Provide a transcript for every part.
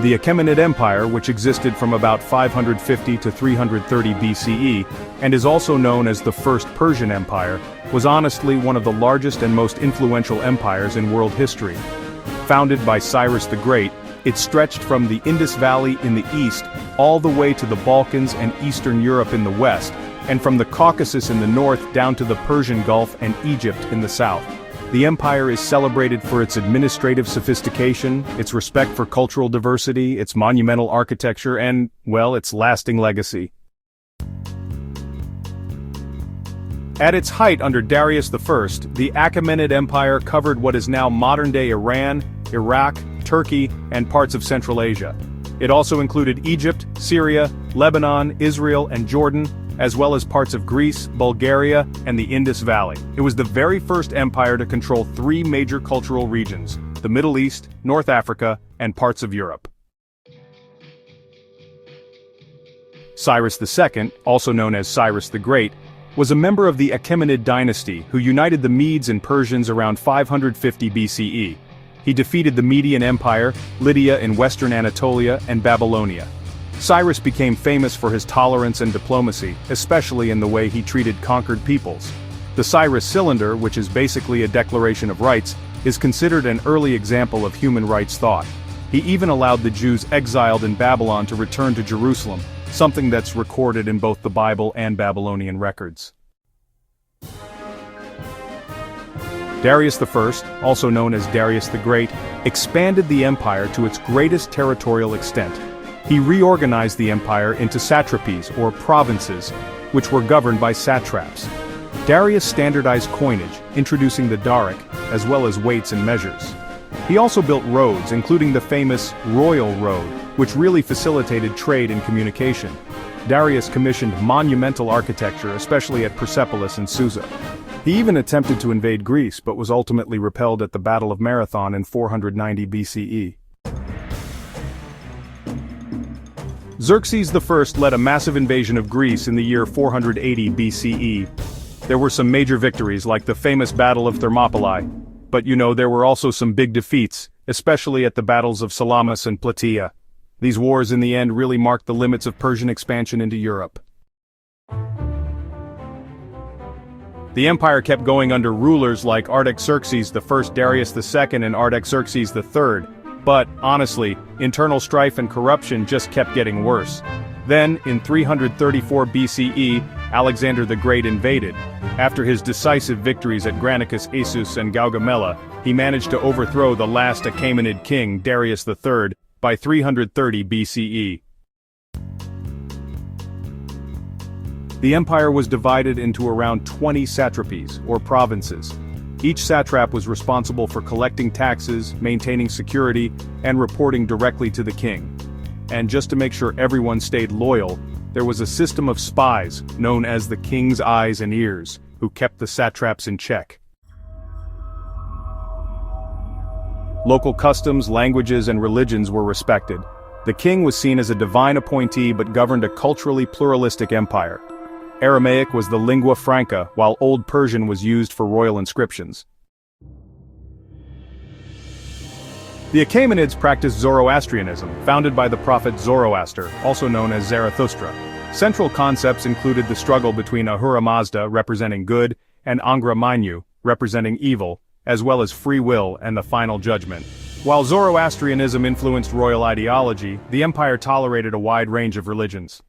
The Achaemenid Empire, which existed from about 550 to 330 BCE, and is also known as the First Persian Empire, was honestly one of the largest and most influential empires in world history. Founded by Cyrus the Great, it stretched from the Indus Valley in the east all the way to the Balkans and Eastern Europe in the west, and from the Caucasus in the north down to the Persian Gulf and Egypt in the south. The empire is celebrated for its administrative sophistication, its respect for cultural diversity, its monumental architecture, and, well, its lasting legacy. At its height under Darius I, the Achaemenid Empire covered what is now modern-day Iran, Iraq, Turkey, and parts of Central Asia. It also included Egypt, Syria, Lebanon, Israel, and Jordan, as well as parts of Greece, Bulgaria, and the Indus Valley. It was the very first empire to control three major cultural regions: the Middle East, North Africa, and parts of Europe. Cyrus II, also known as Cyrus the Great, was a member of the Achaemenid dynasty who united the Medes and Persians around 550 BCE. He defeated the Median Empire, Lydia in western Anatolia, and Babylonia. Cyrus became famous for his tolerance and diplomacy, especially in the way he treated conquered peoples. The Cyrus Cylinder, which is basically a declaration of rights, is considered an early example of human rights thought. He even allowed the Jews exiled in Babylon to return to Jerusalem, something that's recorded in both the Bible and Babylonian records. Darius I, also known as Darius the Great, expanded the empire to its greatest territorial extent. He reorganized the empire into satrapies, or provinces, which were governed by satraps. Darius standardized coinage, introducing the daric, as well as weights and measures. He also built roads, including the famous Royal Road, which really facilitated trade and communication. Darius commissioned monumental architecture, especially at Persepolis and Susa. He even attempted to invade Greece, but was ultimately repelled at the Battle of Marathon in 490 BCE. Xerxes I led a massive invasion of Greece in the year 480 BCE. There were some major victories like the famous Battle of Thermopylae, but there were also some big defeats, especially at the battles of Salamis and Plataea. These wars in the end really marked the limits of Persian expansion into Europe. The empire kept going under rulers like Artaxerxes I, Darius II, and Artaxerxes III. But, honestly, internal strife and corruption just kept getting worse. Then, in 334 BCE, Alexander the Great invaded. After his decisive victories at Granicus, Asus, and Gaugamela, he managed to overthrow the last Achaemenid king, Darius III, by 330 BCE. The empire was divided into around 20 satrapies, or provinces. Each satrap was responsible for collecting taxes, maintaining security, and reporting directly to the king. And just to make sure everyone stayed loyal, there was a system of spies, known as the king's eyes and ears, who kept the satraps in check. Local customs, languages, and religions were respected. The king was seen as a divine appointee but governed a culturally pluralistic empire. Aramaic was the lingua franca, while Old Persian was used for royal inscriptions. The Achaemenids practiced Zoroastrianism, founded by the prophet Zoroaster, also known as Zarathustra. Central concepts included the struggle between Ahura Mazda, representing good, and Angra Mainyu, representing evil, as well as free will and the final judgment. While Zoroastrianism influenced royal ideology, the empire tolerated a wide range of religions.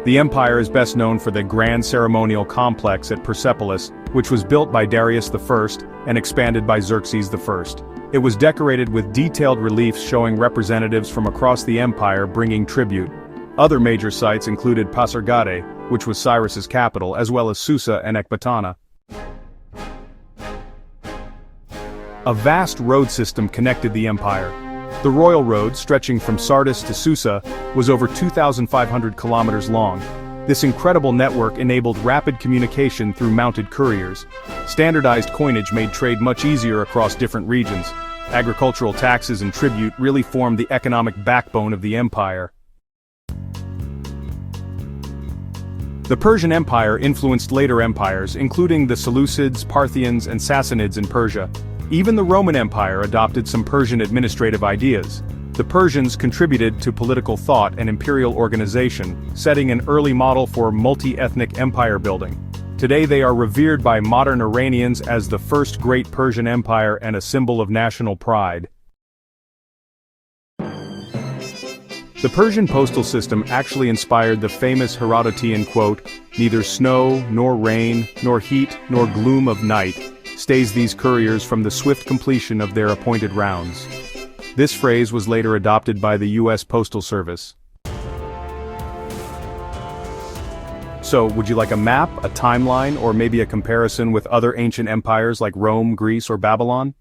The empire is best known for the grand ceremonial complex at Persepolis, which was built by Darius I and expanded by Xerxes I. It was decorated with detailed reliefs showing representatives from across the empire bringing tribute. Other major sites included Pasargadae, which was Cyrus's capital, as well as Susa and Ecbatana. A vast road system connected the empire. The Royal Road, stretching from Sardis to Susa, was over 2,500 kilometers long. This incredible network enabled rapid communication through mounted couriers. Standardized coinage made trade much easier across different regions. Agricultural taxes and tribute really formed the economic backbone of the empire. The Persian Empire influenced later empires, including the Seleucids, Parthians, and Sassanids in Persia. Even the Roman Empire adopted some Persian administrative ideas. The Persians contributed to political thought and imperial organization, setting an early model for multi-ethnic empire building. Today they are revered by modern Iranians as the first great Persian empire and a symbol of national pride. The Persian postal system actually inspired the famous Herodotean quote, "Neither snow, nor rain, nor heat, nor gloom of night stays these couriers from the swift completion of their appointed rounds." This phrase was later adopted by the U.S. Postal Service. So, would you like a map, a timeline, or maybe a comparison with other ancient empires like Rome, Greece, or Babylon?